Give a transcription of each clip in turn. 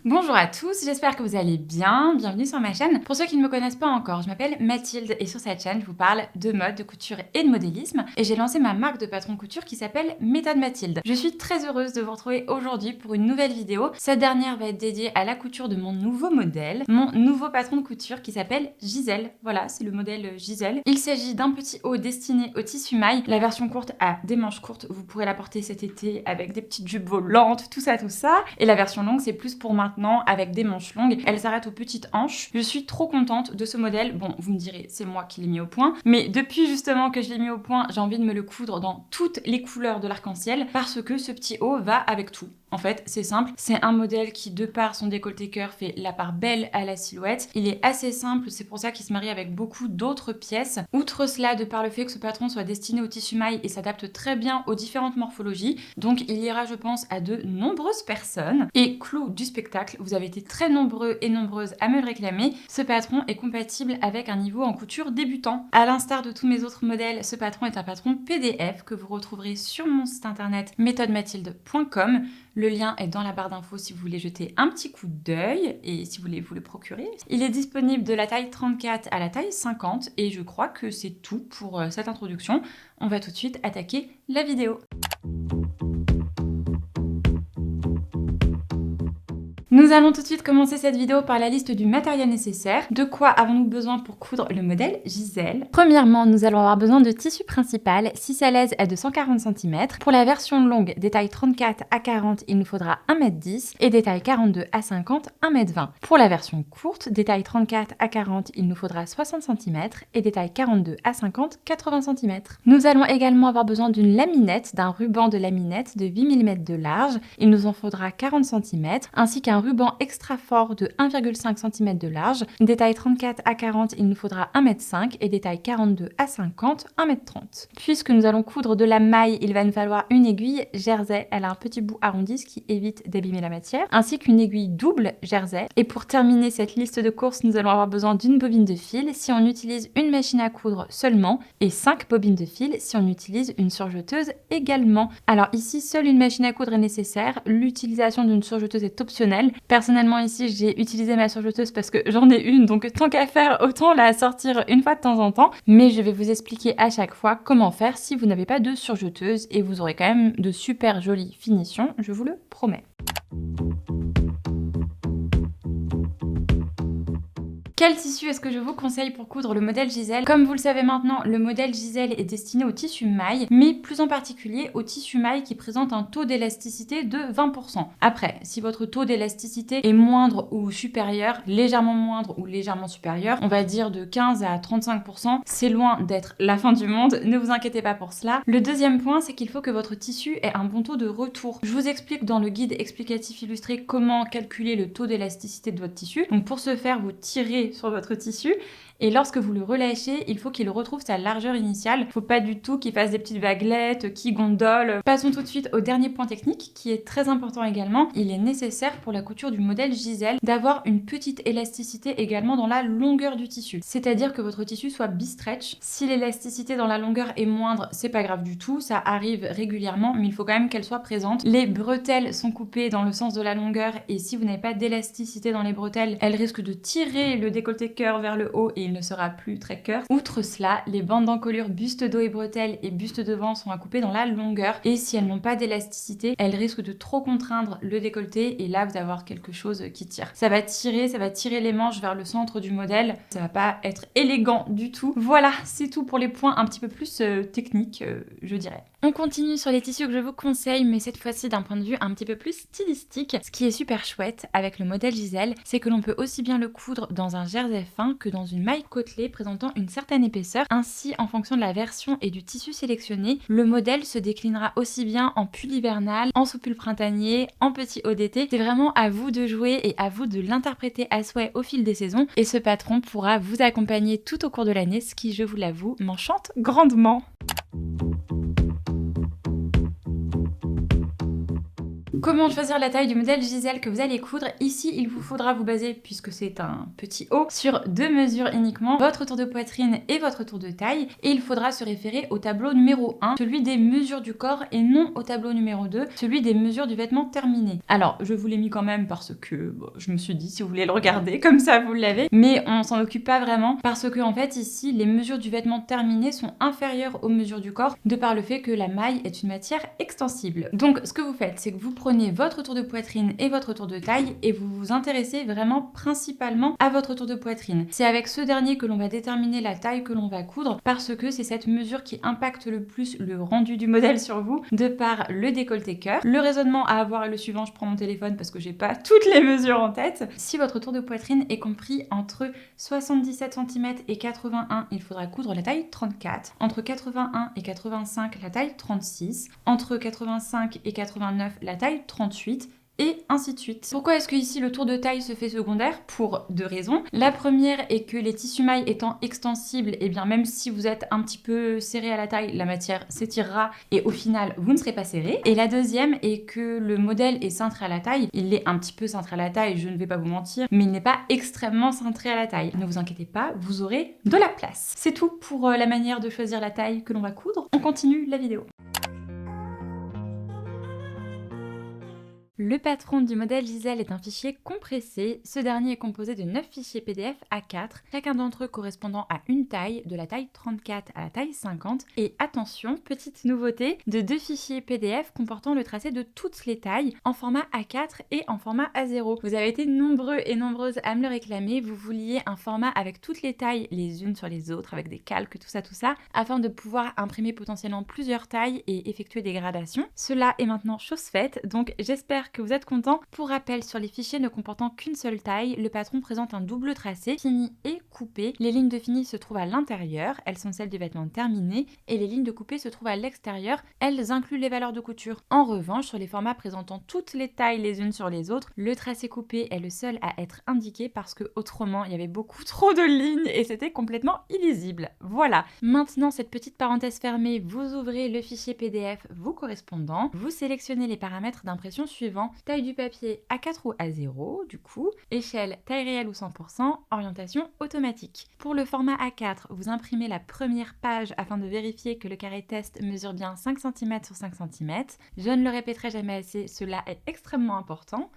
Bonjour à tous, j'espère que vous allez bien, bienvenue sur ma chaîne. Pour ceux qui ne me connaissent pas encore, je m'appelle Mathilde et sur cette chaîne, je vous parle de mode, de couture et de modélisme. Et j'ai lancé ma marque de patron couture qui s'appelle Méthode Mathilde. Je suis très heureuse de vous retrouver aujourd'hui pour une nouvelle vidéo. Cette dernière va être dédiée à la couture de mon nouveau modèle, mon nouveau patron de couture qui s'appelle Gisèle. Voilà, c'est le modèle Gisèle. Il s'agit d'un petit haut destiné au tissu maille. La version courte a des manches courtes, vous pourrez la porter cet été avec des petites jupes volantes, tout ça. Et la version longue, c'est plus pour maintenant avec des manches longues. Elle s'arrête aux petites hanches. Je suis trop contente de ce modèle. Bon, vous me direz, c'est moi qui l'ai mis au point. Mais depuis justement que je l'ai mis au point, j'ai envie de me le coudre dans toutes les couleurs de l'arc-en-ciel parce que ce petit haut va avec tout. En fait, c'est simple. C'est un modèle qui, de par son décolleté cœur, fait la part belle à la silhouette. Il est assez simple, c'est pour ça qu'il se marie avec beaucoup d'autres pièces. Outre cela, de par le fait que ce patron soit destiné au tissu maille et s'adapte très bien aux différentes morphologies, donc il ira, je pense, à de nombreuses personnes. Et clou du spectacle, vous avez été très nombreux et nombreuses à me le réclamer, ce patron est compatible avec un niveau en couture débutant. À l'instar de tous mes autres modèles, ce patron est un patron PDF que vous retrouverez sur mon site internet methodemathilde.com. Le lien est dans la barre d'infos si vous voulez jeter un petit coup d'œil et si vous voulez vous le procurer. Il est disponible de la taille 34 à la taille 50 et je crois que c'est tout pour cette introduction. On va tout de suite attaquer la vidéo. Nous allons tout de suite commencer cette vidéo par la liste du matériel nécessaire. De quoi avons-nous besoin pour coudre le modèle Gisèle? Premièrement, nous allons avoir besoin de tissu principal, 6 à l'aise à 240 cm. Pour la version longue, des tailles 34 à 40, il nous faudra 1m10 et des tailles 42 à 50, 1m20. Pour la version courte, des tailles 34 à 40, il nous faudra 60 cm et des tailles 42 à 50, 80 cm. Nous allons également avoir besoin d'une laminette, d'un ruban de laminette de 8 mm de large. Il nous en faudra 40 cm, ainsi qu'un ruban extra fort de 1,5 cm de large. Des tailles 34 à 40, il nous faudra 1m5 et des tailles 42 à 50, 1m30. Puisque nous allons coudre de la maille, il va nous falloir une aiguille jersey. Elle a un petit bout arrondi, ce qui évite d'abîmer la matière, ainsi qu'une aiguille double jersey. Et pour terminer cette liste de courses, nous allons avoir besoin d'une bobine de fil si on utilise une machine à coudre seulement et 5 bobines de fil si on utilise une surjeteuse également. Alors ici, seule une machine à coudre est nécessaire. L'utilisation d'une surjeteuse est optionnelle. Personnellement ici, j'ai utilisé ma surjeteuse parce que j'en ai une, donc tant qu'à faire, autant la sortir une fois de temps en temps. Mais je vais vous expliquer à chaque fois comment faire si vous n'avez pas de surjeteuse et vous aurez quand même de super jolies finitions, je vous le promets. Quel tissu est-ce que je vous conseille pour coudre le modèle Gisèle? Comme vous le savez maintenant, le modèle Gisèle est destiné au tissu maille, mais plus en particulier au tissu maille qui présente un taux d'élasticité de 20%. Après, si votre taux d'élasticité est moindre ou supérieur, légèrement moindre ou légèrement supérieur, on va dire de 15 à 35%, c'est loin d'être la fin du monde, ne vous inquiétez pas pour cela. Le deuxième point, c'est qu'il faut que votre tissu ait un bon taux de retour. Je vous explique dans le guide explicatif illustré comment calculer le taux d'élasticité de votre tissu. Donc pour ce faire, vous tirez sur votre tissu et lorsque vous le relâchez, il faut qu'il retrouve sa largeur initiale. Il ne faut pas du tout qu'il fasse des petites vaguelettes, qu'il gondole. Passons tout de suite au dernier point technique qui est très important également. Il est nécessaire pour la couture du modèle Gisèle d'avoir une petite élasticité également dans la longueur du tissu. C'est-à-dire que votre tissu soit bi-stretch. Si l'élasticité dans la longueur est moindre, c'est pas grave du tout, ça arrive régulièrement, mais il faut quand même qu'elle soit présente. Les bretelles sont coupées dans le sens de la longueur et si vous n'avez pas d'élasticité dans les bretelles, elles risquent de tirer le décolleté cœur vers le haut et il ne sera plus très cœur. Outre cela, les bandes d'encolure buste dos et bretelles et buste devant sont à couper dans la longueur et si elles n'ont pas d'élasticité, elles risquent de trop contraindre le décolleté et là vous allez avoir quelque chose qui tire. Ça va tirer les manches vers le centre du modèle, ça va pas être élégant du tout. Voilà, c'est tout pour les points un petit peu plus techniques, je dirais. On continue sur les tissus que je vous conseille, mais cette fois-ci d'un point de vue un petit peu plus stylistique. Ce qui est super chouette avec le modèle Gisèle, c'est que l'on peut aussi bien le coudre dans un jersey fin que dans une maille côtelée présentant une certaine épaisseur. Ainsi, en fonction de la version et du tissu sélectionné, le modèle se déclinera aussi bien en pull hivernal, en sous-pull printanier, en petit haut d'été. C'est vraiment à vous de jouer et à vous de l'interpréter à souhait au fil des saisons. Et ce patron pourra vous accompagner tout au cours de l'année, ce qui, je vous l'avoue, m'enchante grandement. Comment choisir la taille du modèle Gisèle que vous allez coudre? Ici, il vous faudra vous baser, puisque c'est un petit haut, sur 2 mesures uniquement, votre tour de poitrine et votre tour de taille, et il faudra se référer au tableau numéro 1, celui des mesures du corps, et non au tableau numéro 2, celui des mesures du vêtement terminé. Alors, je vous l'ai mis quand même parce que bon, je me suis dit, si vous voulez le regarder, comme ça vous l'avez, mais on s'en occupe pas vraiment, parce que en fait, ici, les mesures du vêtement terminé sont inférieures aux mesures du corps, de par le fait que la maille est une matière extensible. Donc, ce que vous faites, c'est que vous prenez votre tour de poitrine et votre tour de taille, et vous vous intéressez vraiment principalement à votre tour de poitrine. C'est avec ce dernier que l'on va déterminer la taille que l'on va coudre, parce que c'est cette mesure qui impacte le plus le rendu du modèle sur vous, de par le décolleté cœur. Le raisonnement à avoir est le suivant, je prends mon téléphone parce que j'ai pas toutes les mesures en tête. Si votre tour de poitrine est compris entre 77 cm et 81, il faudra coudre la taille 34. Entre 81 et 85, la taille 36. Entre 85 et 89, la taille 38. Et ainsi de suite. Pourquoi est-ce que ici le tour de taille se fait secondaire? Pour 2 raisons. La première est que les tissus mailles étant extensibles, et bien même si vous êtes un petit peu serré à la taille, la matière s'étirera et au final vous ne serez pas serré. Et la deuxième est que le modèle est cintré à la taille. Il est un petit peu cintré à la taille, je ne vais pas vous mentir, mais il n'est pas extrêmement cintré à la taille. Ne vous inquiétez pas, vous aurez de la place. C'est tout pour la manière de choisir la taille que l'on va coudre. On continue la vidéo. Le patron du modèle Gisèle est un fichier compressé. Ce dernier est composé de 9 fichiers PDF A4, chacun d'entre eux correspondant à une taille, de la taille 34 à la taille 50. Et attention, petite nouveauté, de 2 fichiers PDF comportant le tracé de toutes les tailles en format A4 et en format A0. Vous avez été nombreux et nombreuses à me le réclamer, vous vouliez un format avec toutes les tailles les unes sur les autres, avec des calques, tout ça, afin de pouvoir imprimer potentiellement plusieurs tailles et effectuer des gradations. Cela est maintenant chose faite, donc j'espère que vous êtes contents. Pour rappel, sur les fichiers ne comportant qu'une seule taille, le patron présente un double tracé, fini et coupé. Les lignes de fini se trouvent à l'intérieur, elles sont celles du vêtement terminé, et les lignes de coupé se trouvent à l'extérieur, elles incluent les valeurs de couture. En revanche, sur les formats présentant toutes les tailles les unes sur les autres, le tracé coupé est le seul à être indiqué parce que autrement il y avait beaucoup trop de lignes et c'était complètement illisible. Voilà. Maintenant, cette petite parenthèse fermée, vous ouvrez le fichier PDF vous correspondant, vous sélectionnez les paramètres d'impression suivants. Taille du papier A4 ou A0, du coup, échelle taille réelle ou 100%, orientation automatique. Pour le format A4, vous imprimez la première page afin de vérifier que le carré test mesure bien 5 cm sur 5 cm. Je ne le répéterai jamais assez, cela est extrêmement important.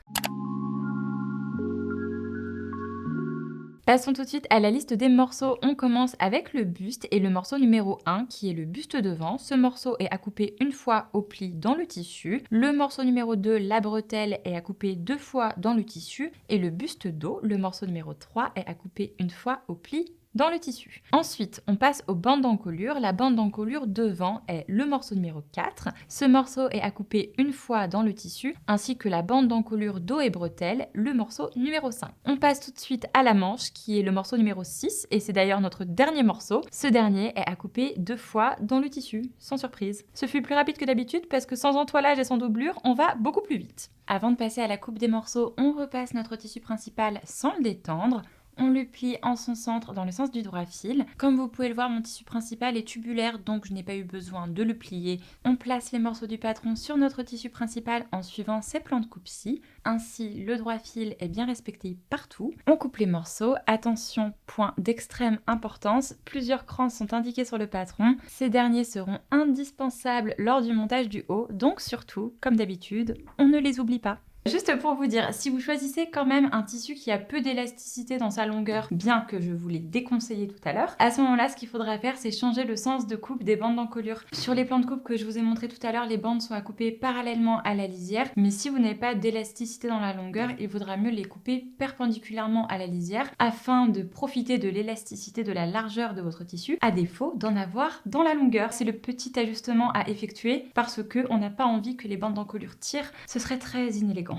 Passons tout de suite à la liste des morceaux. On commence avec le buste et le morceau numéro 1 qui est le buste devant. Ce morceau est à couper une fois au pli dans le tissu. Le morceau numéro 2, la bretelle, est à couper 2 fois dans le tissu. Et le buste dos, le morceau numéro 3, est à couper une fois au pli dans le tissu. Ensuite, on passe aux bandes d'encolure. La bande d'encolure devant est le morceau numéro 4. Ce morceau est à couper une fois dans le tissu, ainsi que la bande d'encolure dos et bretelle, le morceau numéro 5. On passe tout de suite à la manche, qui est le morceau numéro 6, et c'est d'ailleurs notre dernier morceau. Ce dernier est à couper 2 fois dans le tissu, sans surprise. Ce fut plus rapide que d'habitude, parce que sans entoilage et sans doublure, on va beaucoup plus vite. Avant de passer à la coupe des morceaux, on repasse notre tissu principal sans le détendre. On le plie en son centre dans le sens du droit fil. Comme vous pouvez le voir, mon tissu principal est tubulaire, donc je n'ai pas eu besoin de le plier. On place les morceaux du patron sur notre tissu principal en suivant ces plans de coupe-ci. Ainsi, le droit fil est bien respecté partout. On coupe les morceaux. Attention, point d'extrême importance, plusieurs crans sont indiqués sur le patron. Ces derniers seront indispensables lors du montage du haut, donc surtout, comme d'habitude, on ne les oublie pas. Juste pour vous dire, si vous choisissez quand même un tissu qui a peu d'élasticité dans sa longueur, bien que je vous l'ai déconseillé tout à l'heure, à ce moment-là, ce qu'il faudra faire, c'est changer le sens de coupe des bandes d'encolure. Sur les plans de coupe que je vous ai montré tout à l'heure, les bandes sont à couper parallèlement à la lisière, mais si vous n'avez pas d'élasticité dans la longueur, il vaudra mieux les couper perpendiculairement à la lisière afin de profiter de l'élasticité de la largeur de votre tissu, à défaut d'en avoir dans la longueur. C'est le petit ajustement à effectuer parce qu'on n'a pas envie que les bandes d'encolure tirent, ce serait très inélégant.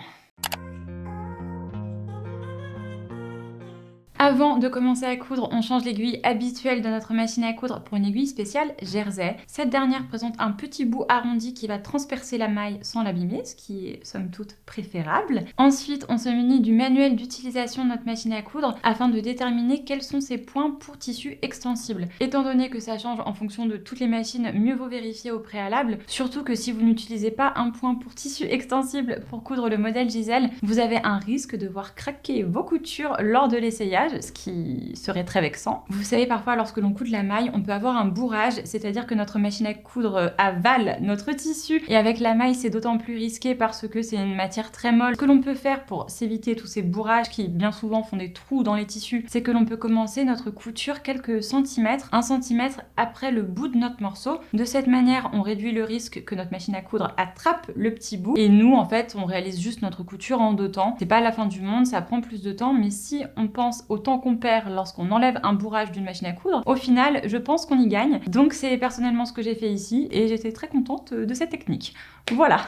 Avant de commencer à coudre, on change l'aiguille habituelle de notre machine à coudre pour une aiguille spéciale Jersey. Cette dernière présente un petit bout arrondi qui va transpercer la maille sans l'abîmer, ce qui est somme toute préférable. Ensuite, on se munit du manuel d'utilisation de notre machine à coudre afin de déterminer quels sont ses points pour tissu extensible. Étant donné que ça change en fonction de toutes les machines, mieux vaut vérifier au préalable, surtout que si vous n'utilisez pas un point pour tissu extensible pour coudre le modèle Giselle, vous avez un risque de voir craquer vos coutures lors de l'essayage, ce qui serait très vexant. Vous savez, parfois lorsque l'on coud la maille, on peut avoir un bourrage, c'est-à-dire que notre machine à coudre avale notre tissu, et avec la maille c'est d'autant plus risqué parce que c'est une matière très molle. Ce que l'on peut faire pour s'éviter tous ces bourrages qui bien souvent font des trous dans les tissus, c'est que l'on peut commencer notre couture quelques centimètres, 1 centimètre après le bout de notre morceau. De cette manière, on réduit le risque que notre machine à coudre attrape le petit bout, et nous en fait on réalise juste notre couture en 2 temps. C'est pas la fin du monde, ça prend plus de temps, mais si on pense au temps qu'on perd lorsqu'on enlève un bourrage d'une machine à coudre, au final je pense qu'on y gagne. Donc c'est personnellement ce que j'ai fait ici et j'étais très contente de cette technique. Voilà.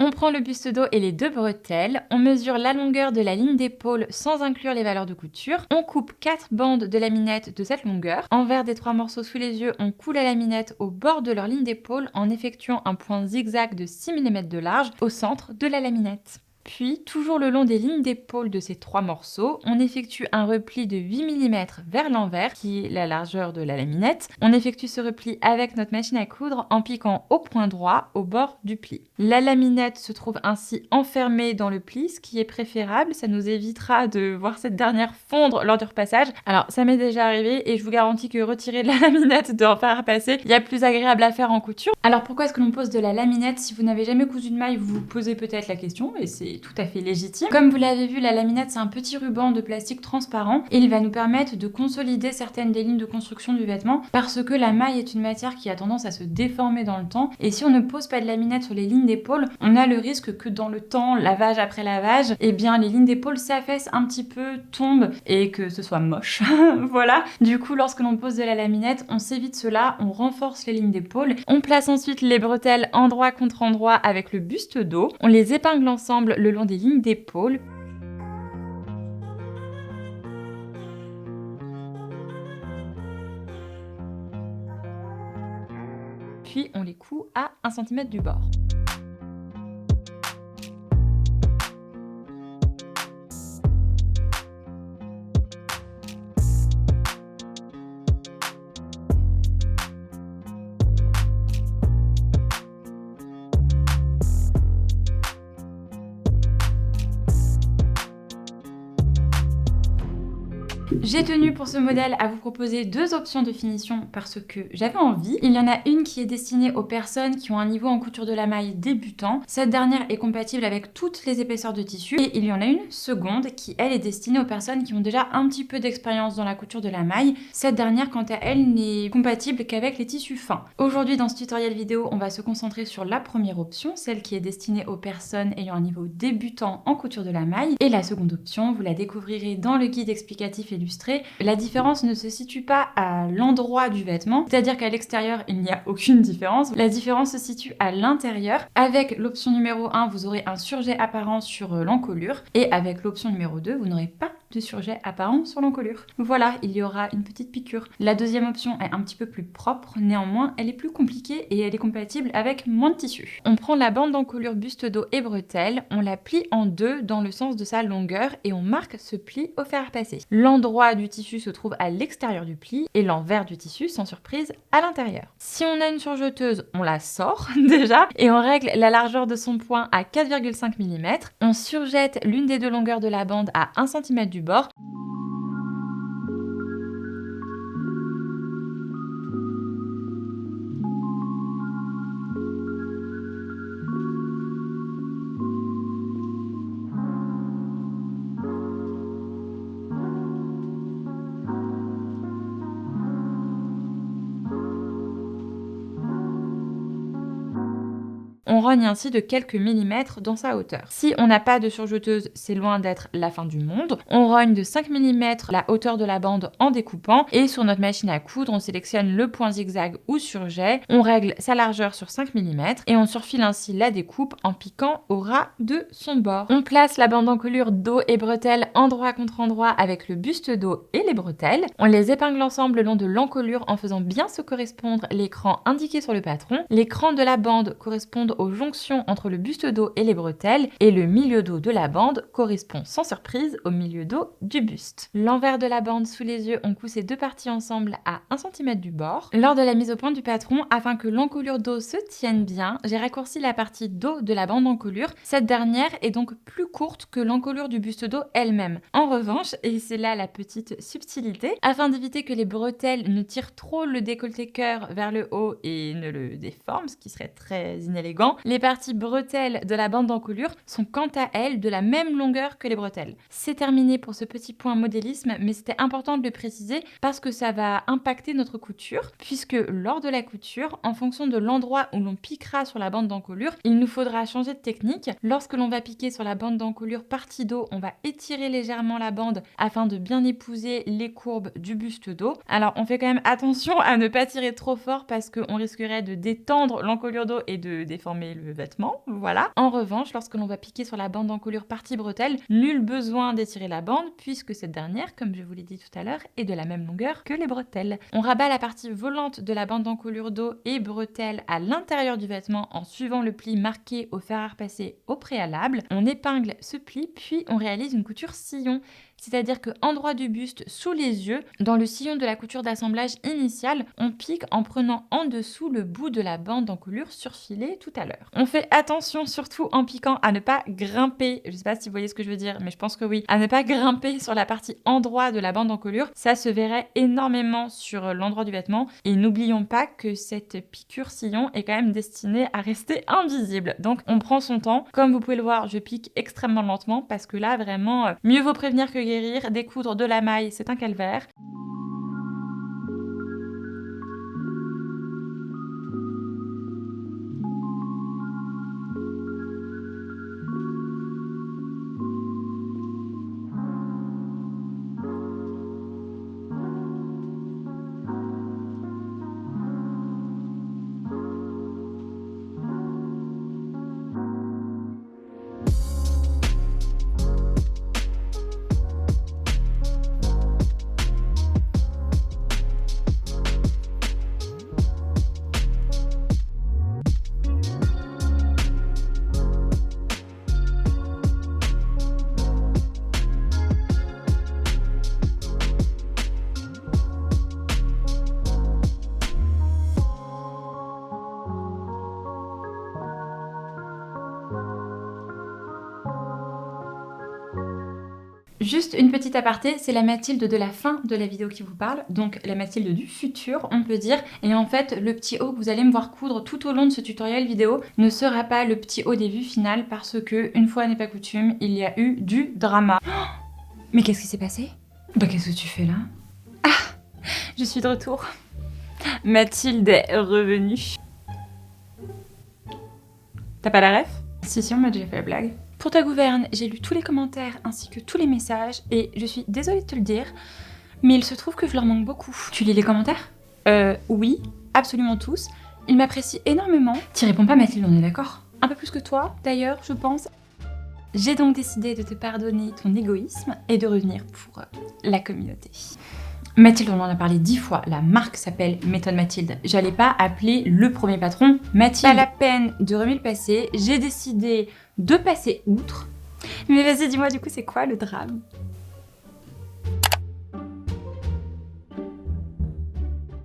On prend le buste dos et les 2 bretelles, on mesure la longueur de la ligne d'épaule sans inclure les valeurs de couture, on coupe 4 bandes de laminette de cette longueur. Envers des 3 morceaux sous les yeux, on coud la laminette au bord de leur ligne d'épaule en effectuant un point zigzag de 6 mm de large au centre de la laminette. Puis, toujours le long des lignes d'épaule de ces 3 morceaux, on effectue un repli de 8 mm vers l'envers, qui est la largeur de la laminette. On effectue ce repli avec notre machine à coudre en piquant au point droit au bord du pli. La laminette se trouve ainsi enfermée dans le pli, ce qui est préférable, ça nous évitera de voir cette dernière fondre lors du repassage. Alors, ça m'est déjà arrivé et je vous garantis que retirer de la laminette de fer à passer, il y a plus agréable à faire en couture. Alors, pourquoi est-ce que l'on pose de la laminette? Si vous n'avez jamais cousu de maille, vous vous posez peut-être la question, et c'est tout à fait légitime. Comme vous l'avez vu, la laminette c'est un petit ruban de plastique transparent et il va nous permettre de consolider certaines des lignes de construction du vêtement parce que la maille est une matière qui a tendance à se déformer dans le temps, et si on ne pose pas de laminette sur les lignes d'épaule, on a le risque que dans le temps, lavage après lavage, eh bien les lignes d'épaule s'affaissent un petit peu, tombent et que ce soit moche. Voilà. Du coup, lorsque l'on pose de la laminette, on s'évite cela, on renforce les lignes d'épaule, on place ensuite les bretelles endroit contre endroit avec le buste dos, on les épingle ensemble le long des lignes d'épaule. Puis on les coud à 1 cm du bord. J'ai tenu pour ce modèle à vous proposer 2 options de finition parce que j'avais envie. Il y en a une qui est destinée aux personnes qui ont un niveau en couture de la maille débutant. Cette dernière est compatible avec toutes les épaisseurs de tissu. Et il y en a une seconde qui, elle, est destinée aux personnes qui ont déjà un petit peu d'expérience dans la couture de la maille. Cette dernière, quant à elle, n'est compatible qu'avec les tissus fins. Aujourd'hui, dans ce tutoriel vidéo, on va se concentrer sur la première option, celle qui est destinée aux personnes ayant un niveau débutant en couture de la maille. Et la seconde option, vous la découvrirez dans le guide explicatif illustré. La différence ne se situe pas à l'endroit du vêtement, c'est-à-dire qu'à l'extérieur, il n'y a aucune différence. La différence se situe à l'intérieur. Avec l'option numéro 1, vous aurez un surjet apparent sur l'encolure, et avec l'option numéro 2, vous n'aurez pas de surjet apparent sur l'encolure. Voilà, il y aura une petite piqûre. La deuxième option est un petit peu plus propre, néanmoins, elle est plus compliquée et elle est compatible avec moins de tissu. On prend la bande d'encolure buste dos et bretelles, on la plie en 2 dans le sens de sa longueur et on marque ce pli au fer à passer. L'endroit du tissu se trouve à l'extérieur du pli et l'envers du tissu, sans surprise, à l'intérieur. Si on a une surjeteuse, on la sort déjà et on règle la largeur de son point à 4,5 mm. On surjette l'une des 2 longueurs de la bande à 1 cm du bord. On rogne ainsi de quelques millimètres dans sa hauteur. Si on n'a pas de surjeteuse, c'est loin d'être la fin du monde. On rogne de 5 mm la hauteur de la bande en découpant et sur notre machine à coudre, on sélectionne le point zigzag ou surjet, on règle sa largeur sur 5 mm et on surfile ainsi la découpe en piquant au ras de son bord. On place la bande d'encolure dos et bretelles endroit contre endroit avec le buste dos et les bretelles. On les épingle ensemble le long de l'encolure en faisant bien se correspondre les crans indiqués sur le patron. Les crans de la bande correspondent aux jonctions entre le buste dos et les bretelles et le milieu dos de la bande correspond sans surprise au milieu dos du buste. L'envers de la bande sous les yeux, on coud ces deux parties ensemble à 1 cm du bord. Lors de la mise au point du patron, afin que l'encolure dos se tienne bien, j'ai raccourci la partie dos de la bande d'encolure. Cette dernière est donc plus courte que l'encolure du buste dos elle-même. En revanche, et c'est là la petite subtilité, afin d'éviter que les bretelles ne tirent trop le décolleté cœur vers le haut et ne le déforment, ce qui serait très inélégant, les parties bretelles de la bande d'encolure sont quant à elles de la même longueur que les bretelles. C'est terminé pour ce petit point modélisme, mais c'était important de le préciser parce que ça va impacter notre couture, puisque lors de la couture, en fonction de l'endroit où l'on piquera sur la bande d'encolure, il nous faudra changer de technique. Lorsque l'on va piquer sur la bande d'encolure partie dos, on va étirer légèrement la bande afin de bien épouser les courbes du buste dos. Alors on fait quand même attention à ne pas tirer trop fort parce qu'on risquerait de détendre l'encolure dos et de déformer le vêtement, voilà. En revanche, lorsque l'on va piquer sur la bande d'encolure partie bretelle, nul besoin d'étirer la bande puisque cette dernière, comme je vous l'ai dit tout à l'heure, est de la même longueur que les bretelles. On rabat la partie volante de la bande d'encolure dos et bretelle à l'intérieur du vêtement en suivant le pli marqué au fer à repasser au préalable. On épingle ce pli puis on réalise une couture sillon. C'est-à-dire qu'en droit du buste, sous les yeux, dans le sillon de la couture d'assemblage initiale, on pique en prenant en dessous le bout de la bande d'encolure surfilée tout à l'heure. On fait attention, surtout en piquant, à ne pas grimper, je sais pas si vous voyez ce que je veux dire, mais je pense que oui, à ne pas grimper sur la partie endroit de la bande d'encolure, ça se verrait énormément sur l'endroit du vêtement, et n'oublions pas que cette piqûre sillon est quand même destinée à rester invisible. Donc on prend son temps, comme vous pouvez le voir, je pique extrêmement lentement, parce que là vraiment, mieux vaut prévenir que guérir. Découdre de la maille, c'est un calvaire. Juste une petite aparté, c'est la Mathilde de la fin de la vidéo qui vous parle, donc la Mathilde du futur, on peut dire. Et en fait, le petit haut que vous allez me voir coudre tout au long de ce tutoriel vidéo ne sera pas le petit haut des vues finales parce que, une fois n'est pas coutume, il y a eu du drama. Oh, mais qu'est-ce qui s'est passé? Bah qu'est-ce que tu fais là? Ah, je suis de retour. Mathilde est revenue. T'as pas la ref? Si, on m'a déjà fait la blague. Pour ta gouverne, j'ai lu tous les commentaires ainsi que tous les messages et je suis désolée de te le dire, mais il se trouve que je leur manque beaucoup. Tu lis les commentaires? Oui, absolument tous. Ils m'apprécient énormément. T'y réponds pas Mathilde, on est d'accord? Un peu plus que toi, d'ailleurs, je pense. J'ai donc décidé de te pardonner ton égoïsme et de revenir pour la communauté. Mathilde, on en a parlé 10 fois, la marque s'appelle Méthode Mathilde. J'allais pas appeler le premier patron Mathilde. Pas la peine de remuer le passé, j'ai décidé de passer outre. Mais vas-y, dis-moi du coup, c'est quoi le drame?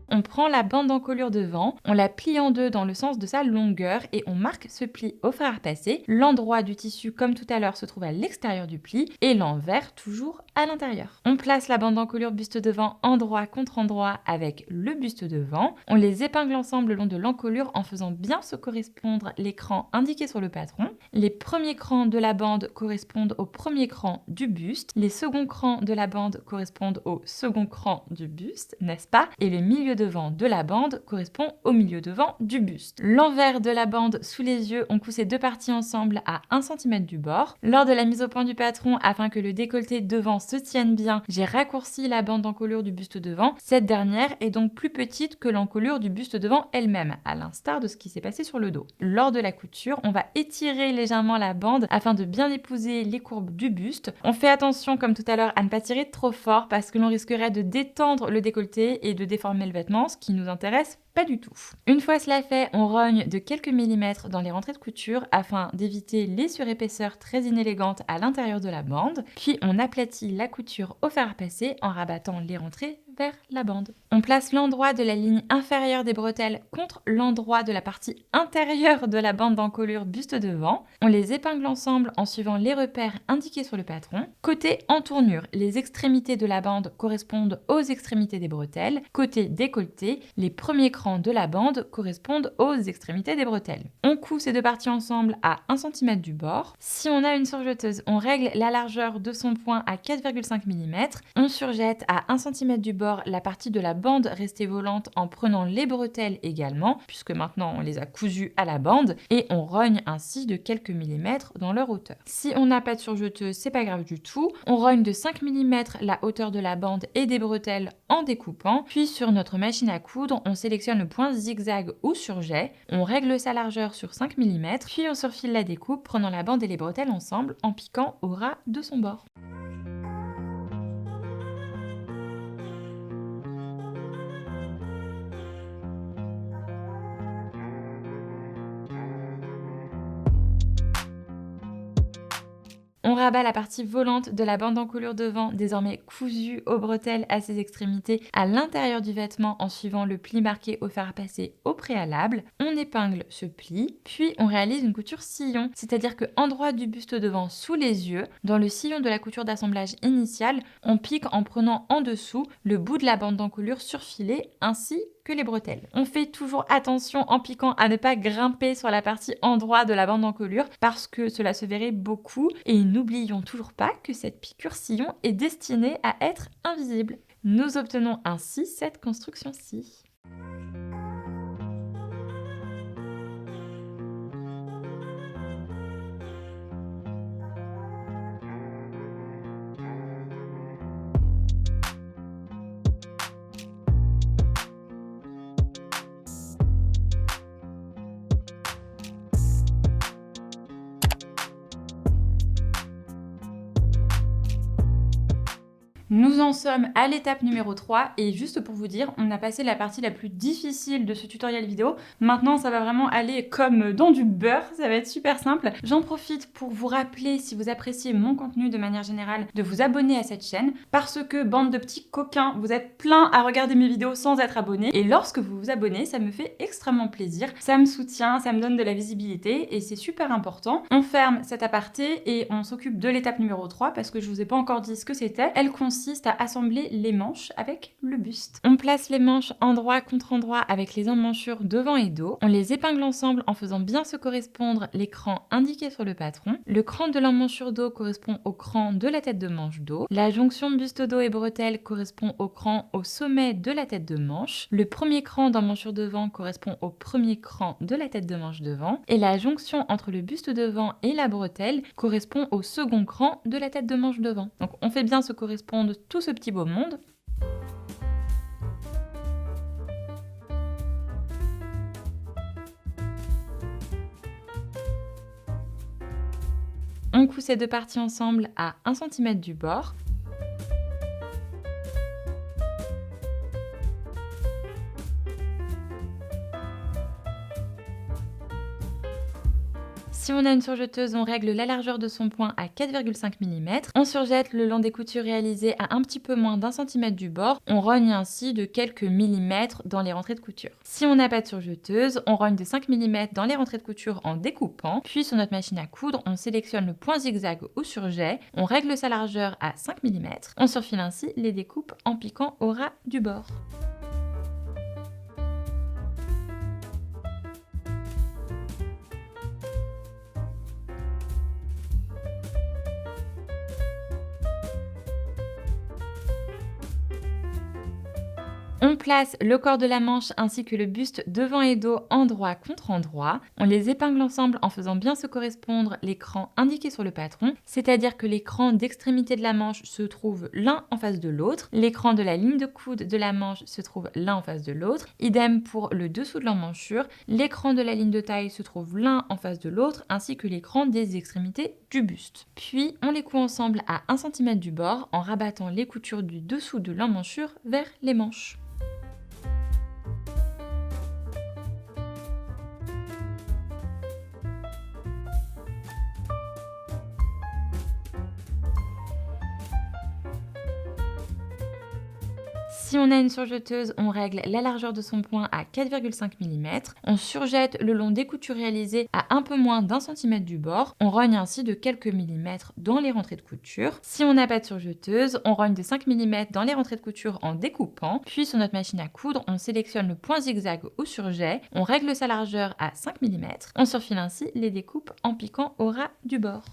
On prend la bande d'encolure devant, on la plie en deux dans le sens de sa longueur et on marque ce pli au fer à repasser. L'endroit du tissu, comme tout à l'heure, se trouve à l'extérieur du pli et l'envers toujours à l'intérieur. On place la bande d'encolure buste devant endroit contre endroit avec le buste devant. On les épingle ensemble le long de l'encolure en faisant bien se correspondre les crans indiqués sur le patron. Les premiers crans de la bande correspondent au premier cran du buste. Les seconds crans de la bande correspondent au second cran du buste, n'est-ce pas? Et le milieu de devant de la bande correspond au milieu devant du buste. L'envers de la bande sous les yeux, on coud ces deux parties ensemble à 1 cm du bord. Lors de la mise au point du patron, afin que le décolleté devant se tienne bien, j'ai raccourci la bande d'encolure du buste devant. Cette dernière est donc plus petite que l'encolure du buste devant elle-même, à l'instar de ce qui s'est passé sur le dos. Lors de la couture, on va étirer légèrement la bande afin de bien épouser les courbes du buste. On fait attention, comme tout à l'heure, à ne pas tirer trop fort parce que l'on risquerait de détendre le décolleté et de déformer le vêtement, ce qui nous intéresse pas du tout. Une fois cela fait, on rogne de quelques millimètres dans les rentrées de couture afin d'éviter les surépaisseurs très inélégantes à l'intérieur de la bande. Puis on aplatit la couture au fer à passer en rabattant les rentrées vers la bande. On place l'endroit de la ligne inférieure des bretelles contre l'endroit de la partie intérieure de la bande d'encolure buste devant. On les épingle ensemble en suivant les repères indiqués sur le patron. Côté entournure, les extrémités de la bande correspondent aux extrémités des bretelles. Côté décolleté, les premiers crans de la bande correspondent aux extrémités des bretelles. On coud ces deux parties ensemble à 1 cm du bord. Si on a une surjeteuse, on règle la largeur de son point à 4,5 mm. On surjette à 1 cm du bord la partie de la bande restée volante en prenant les bretelles également, puisque maintenant on les a cousues à la bande, et on rogne ainsi de quelques millimètres dans leur hauteur. Si on n'a pas de surjeteuse, c'est pas grave du tout. On rogne de 5 mm la hauteur de la bande et des bretelles en découpant, puis sur notre machine à coudre, on sélectionne le point zigzag ou surjet, on règle sa largeur sur 5 mm, puis on surfile la découpe, prenant la bande et les bretelles ensemble en piquant au ras de son bord. On rabat la partie volante de la bande d'encolure devant, désormais cousue aux bretelles à ses extrémités, à l'intérieur du vêtement en suivant le pli marqué au fer à passer au préalable. On épingle ce pli, puis on réalise une couture sillon, c'est-à-dire qu'en droit du buste devant sous les yeux, dans le sillon de la couture d'assemblage initiale, on pique en prenant en dessous le bout de la bande d'encolure surfilée ainsi que les bretelles. On fait toujours attention en piquant à ne pas grimper sur la partie endroit de la bande d'encolure parce que cela se verrait beaucoup, et n'oublions toujours pas que cette piqûre sillon est destinée à être invisible. Nous obtenons ainsi cette construction-ci. Nous en sommes à l'étape numéro 3 et juste pour vous dire, on a passé la partie la plus difficile de ce tutoriel vidéo. Maintenant, ça va vraiment aller comme dans du beurre, ça va être super simple. J'en profite pour vous rappeler, si vous appréciez mon contenu de manière générale, de vous abonner à cette chaîne parce que, bande de petits coquins, vous êtes plein à regarder mes vidéos sans être abonné. Et lorsque vous vous abonnez, ça me fait extrêmement plaisir. Ça me soutient, ça me donne de la visibilité et c'est super important. On ferme cet aparté et on s'occupe de l'étape numéro 3 parce que je vous ai pas encore dit ce que c'était. Elle consiste à assembler les manches avec le buste. On place les manches endroit contre endroit avec les emmanchures devant et dos. On les épingle ensemble en faisant bien se correspondre les crans indiqués sur le patron. Le cran de l'emmanchure dos correspond au cran de la tête de manche dos. La jonction buste-dos et bretelle correspond au cran au sommet de la tête de manche. Le premier cran d'emmanchure devant correspond au premier cran de la tête de manche devant. Et la jonction entre le buste devant et la bretelle correspond au second cran de la tête de manche devant. Donc on fait bien se correspondre tout ce petit beau monde. On coud ces deux parties ensemble à 1 cm du bord. Si on a une surjeteuse, on règle la largeur de son point à 4,5 mm. On surjette le long des coutures réalisées à un petit peu moins d'1 cm du bord. On rogne ainsi de quelques millimètres dans les rentrées de couture. Si on n'a pas de surjeteuse, on rogne de 5 mm dans les rentrées de couture en découpant. Puis sur notre machine à coudre, on sélectionne le point zigzag au surjet. On règle sa largeur à 5 mm. On surfile ainsi les découpes en piquant au ras du bord. On place le corps de la manche ainsi que le buste devant et dos endroit contre endroit. On les épingle ensemble en faisant bien se correspondre l'écran indiqué sur le patron, c'est-à-dire que l'écran d'extrémité de la manche se trouve l'un en face de l'autre, l'écran de la ligne de coude de la manche se trouve l'un en face de l'autre, idem pour le dessous de l'emmanchure, l'écran de la ligne de taille se trouve l'un en face de l'autre, ainsi que l'écran des extrémités du buste. Puis on les coud ensemble à 1 cm du bord en rabattant les coutures du dessous de l'emmanchure vers les manches. Si on a une surjeteuse, on règle la largeur de son point à 4,5 mm. On surjette le long des coutures réalisées à un peu moins d'1 cm du bord. On rogne ainsi de quelques millimètres dans les rentrées de couture. Si on n'a pas de surjeteuse, on rogne de 5 mm dans les rentrées de couture en découpant. Puis sur notre machine à coudre, on sélectionne le point zigzag au surjet. On règle sa largeur à 5 mm. On surfile ainsi les découpes en piquant au ras du bord.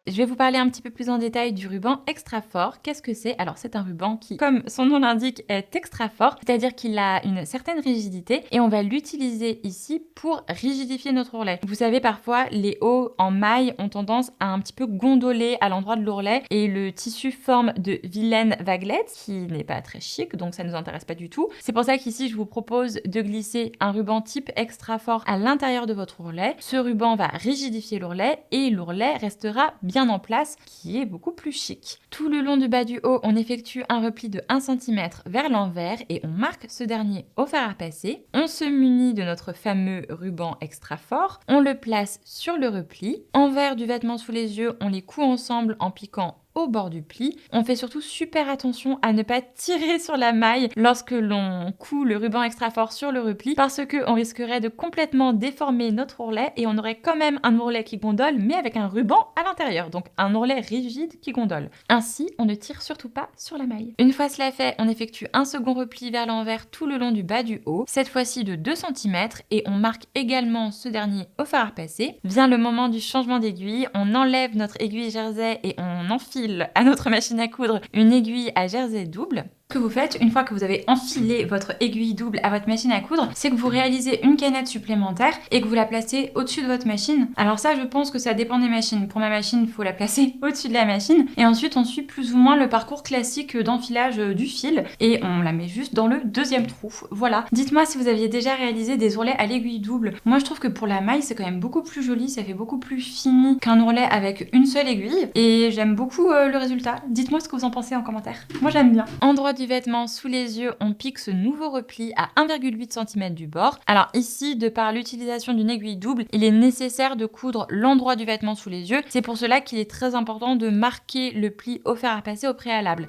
Je vais vous parler un petit peu plus en détail du ruban extra fort. Qu'est-ce que c'est? Alors c'est un ruban qui, comme son nom l'indique, est extra fort, c'est-à-dire qu'il a une certaine rigidité et on va l'utiliser ici pour rigidifier notre ourlet. Vous savez, parfois les hauts en maille ont tendance à un petit peu gondoler à l'endroit de l'ourlet et le tissu forme de vilaines vaguelettes qui n'est pas très chic, donc ça ne nous intéresse pas du tout. C'est pour ça qu'ici je vous propose de glisser un ruban type extra fort à l'intérieur de votre ourlet. Ce ruban va rigidifier l'ourlet et l'ourlet restera bien en place, qui est beaucoup plus chic. Tout le long du bas du haut, on effectue un repli de 1 cm vers l'envers et on marque ce dernier au fer à passer. On se munit de notre fameux ruban extra fort, on le place sur le repli. Envers du vêtement sous les yeux, on les coud ensemble en piquant au bord du pli. On fait surtout super attention à ne pas tirer sur la maille lorsque l'on coud le ruban extra fort sur le repli parce qu'on risquerait de complètement déformer notre ourlet et on aurait quand même un ourlet qui gondole mais avec un ruban à l'intérieur, donc un ourlet rigide qui gondole. Ainsi, on ne tire surtout pas sur la maille. Une fois cela fait, on effectue un second repli vers l'envers tout le long du bas du haut, cette fois-ci de 2 cm et on marque également ce dernier au fer à repasser. Vient le moment du changement d'aiguille, on enlève notre aiguille jersey et on enfile à notre machine à coudre une aiguille à jersey double. Ce que vous faites une fois que vous avez enfilé votre aiguille double à votre machine à coudre, c'est que vous réalisez une canette supplémentaire et que vous la placez au-dessus de votre machine. Alors ça, je pense que ça dépend des machines. Pour ma machine, il faut la placer au-dessus de la machine et ensuite on suit plus ou moins le parcours classique d'enfilage du fil et on la met juste dans le deuxième trou. Voilà. Dites-moi si vous aviez déjà réalisé des ourlets à l'aiguille double. Moi, je trouve que pour la maille, c'est quand même beaucoup plus joli, ça fait beaucoup plus fini qu'un ourlet avec une seule aiguille et j'aime beaucoup le résultat. Dites-moi ce que vous en pensez en commentaire. Moi, j'aime bien. Endroit du vêtement sous les yeux, on pique ce nouveau repli à 1,8 cm du bord. Alors ici, de par l'utilisation d'une aiguille double, il est nécessaire de coudre l'endroit du vêtement sous les yeux. C'est pour cela qu'il est très important de marquer le pli au fer à passer au préalable.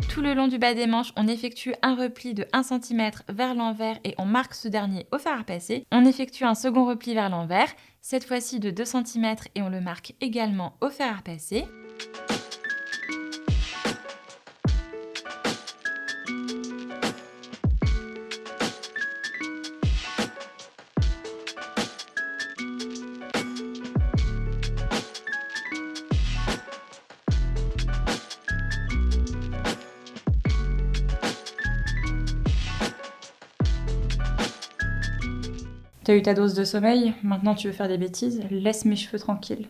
Tout le long du bas des manches, on effectue un repli de 1 cm vers l'envers et on marque ce dernier au fer à passer. On effectue un second repli vers l'envers, cette fois-ci de 2 cm et on le marque également au fer à passer. T'as eu ta dose de sommeil, maintenant tu veux faire des bêtises, laisse mes cheveux tranquilles.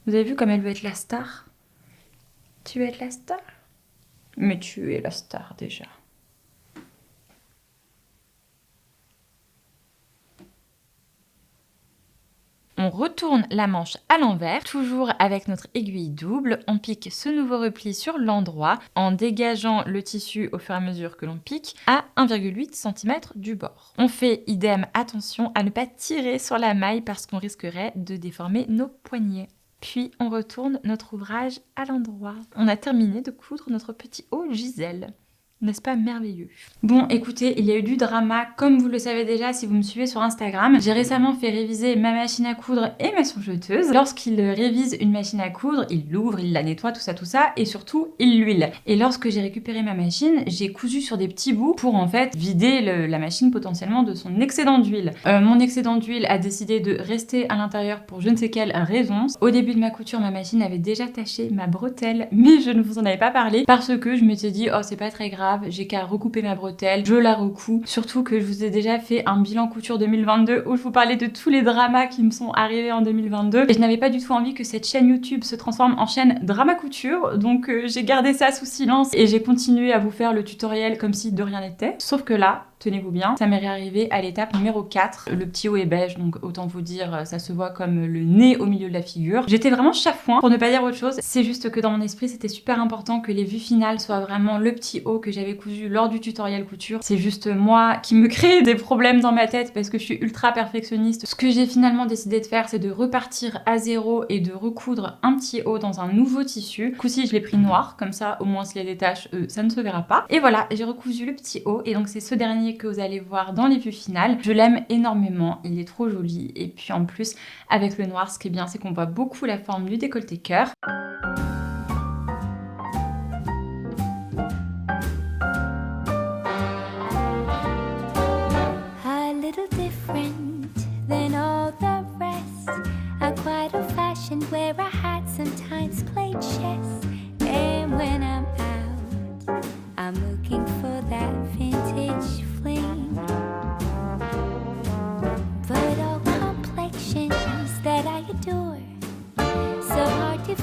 Vous avez vu comme elle veut être la star? Tu veux être la star? Mais tu es la star déjà. On retourne la manche à l'envers, toujours avec notre aiguille double. On pique ce nouveau repli sur l'endroit en dégageant le tissu au fur et à mesure que l'on pique à 1,8 cm du bord. On fait idem, attention à ne pas tirer sur la maille parce qu'on risquerait de déformer nos poignets. Puis on retourne notre ouvrage à l'endroit. On a terminé de coudre notre petit haut Gisèle. N'est-ce pas merveilleux? Bon, écoutez, il y a eu du drama, comme vous le savez déjà si vous me suivez sur Instagram. J'ai récemment fait réviser ma machine à coudre et ma souffleteuse. Lorsqu'il révise une machine à coudre, il l'ouvre, il la nettoie, tout ça, et surtout, il l'huile. Et lorsque j'ai récupéré ma machine, j'ai cousu sur des petits bouts pour en fait vider la machine potentiellement de son excédent d'huile. Mon excédent d'huile a décidé de rester à l'intérieur pour je ne sais quelle raison. Au début de ma couture, ma machine avait déjà taché ma bretelle, mais je ne vous en avais pas parlé parce que je m'étais dit, oh, c'est pas très grave, j'ai qu'à recouper ma bretelle, je la recouds. Surtout que je vous ai déjà fait un bilan couture 2022 où je vous parlais de tous les dramas qui me sont arrivés en 2022 et je n'avais pas du tout envie que cette chaîne YouTube se transforme en chaîne drama couture, donc j'ai gardé ça sous silence et j'ai continué à vous faire le tutoriel comme si de rien n'était. Sauf que là, tenez-vous bien, ça m'est réarrivé à l'étape numéro 4. Le petit haut est beige, donc autant vous dire, ça se voit comme le nez au milieu de la figure. J'étais vraiment chafouin, pour ne pas dire autre chose. C'est juste que dans mon esprit, c'était super important que les vues finales soient vraiment le petit haut que j'avais cousu lors du tutoriel couture. C'est juste moi qui me crée des problèmes dans ma tête parce que je suis ultra perfectionniste. Ce que j'ai finalement décidé de faire, c'est de repartir à zéro et de recoudre un petit haut dans un nouveau tissu. Du coup-ci, je l'ai pris noir, comme ça, au moins s'il y a des taches, ça ne se verra pas. Et voilà, j'ai recousu le petit haut et donc c'est ce dernier que vous allez voir dans les vues finales. Je l'aime énormément, il est trop joli et puis en plus avec le noir ce qui est bien c'est qu'on voit beaucoup la forme du décolleté cœur.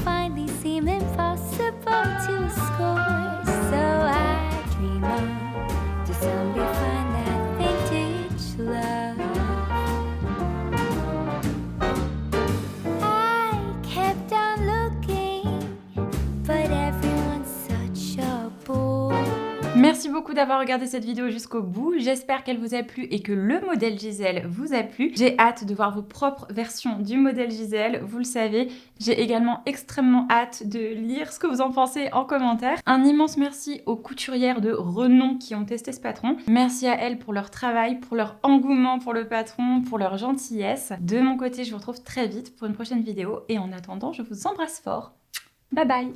Finally seem impossible to score, so I dream on to someday find that vintage love. I kept on looking, but everyone's such a bore. Merci beaucoup d'avoir regardé cette vidéo jusqu'au bout, j'espère qu'elle vous a plu et que le modèle Gisèle vous a plu. J'ai hâte de voir vos propres versions du modèle Gisèle, vous le savez. J'ai également extrêmement hâte de lire ce que vous en pensez en commentaire. Un immense merci aux couturières de renom qui ont testé ce patron. Merci à elles pour leur travail, pour leur engouement pour le patron, pour leur gentillesse. De mon côté, je vous retrouve très vite pour une prochaine vidéo et en attendant, je vous embrasse fort. Bye bye!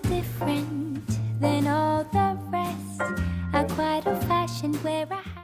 Different than all the rest. I'm quite old-fashioned where I